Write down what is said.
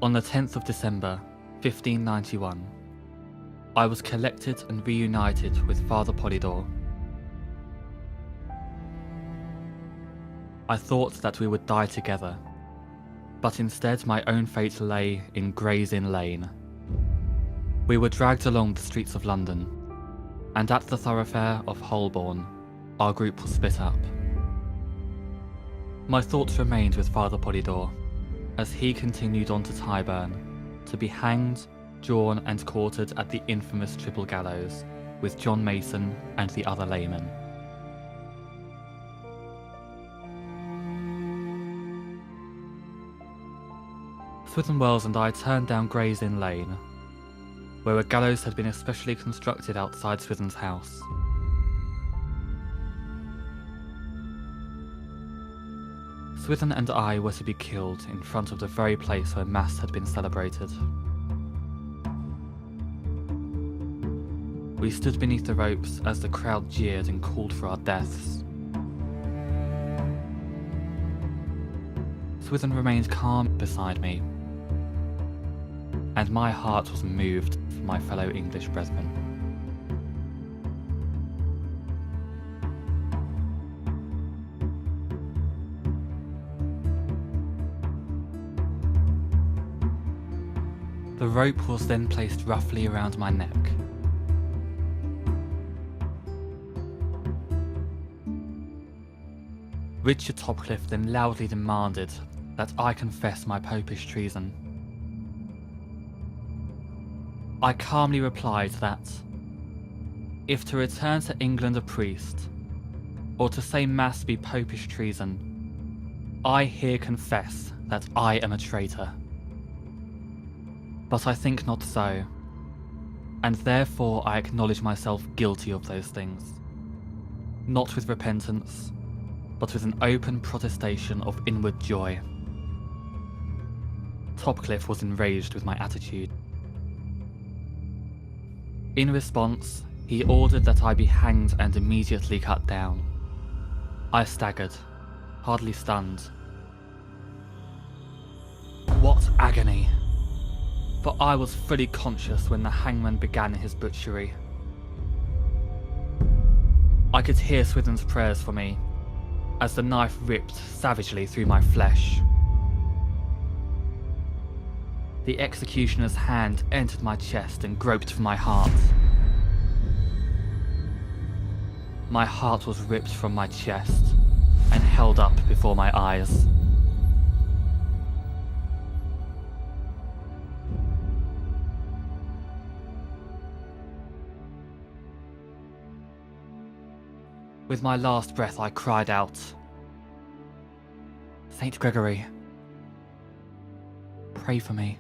On the 10th of December, 1591, I was collected and reunited with Father Polydore. I thought that we would die together, but instead my own fate lay in Gray's Inn Lane. We were dragged along the streets of London, and at the thoroughfare of Holborn, our group was split up. My thoughts remained with Father Polydore, as he continued on to Tyburn, to be hanged, drawn and quartered at the infamous Triple Gallows, with John Mason and the other laymen. Swithun Wells and I turned down Gray's Inn Lane, where a gallows had been especially constructed outside Swithun's house. Swithun and I were to be killed in front of the very place where Mass had been celebrated. We stood beneath the ropes as the crowd jeered and called for our deaths. Swithun remained calm beside me, and my heart was moved for my fellow English brethren. The rope was then placed roughly around my neck. Richard Topcliffe then loudly demanded that I confess my popish treason. I calmly replied that, if to return to England a priest, or to say Mass be popish treason, I here confess that I am a traitor. But I think not so, and therefore I acknowledge myself guilty of those things, not with repentance, but with an open protestation of inward joy. Topcliffe was enraged with my attitude. In response, he ordered that I be hanged and immediately cut down. I staggered, hardly stunned. What agony! For I was fully conscious when the hangman began his butchery. I could hear Swithun's prayers for me, as the knife ripped savagely through my flesh. The executioner's hand entered my chest and groped for my heart. My heart was ripped from my chest and held up before my eyes. With my last breath I cried out, "Saint Gregory, pray for me."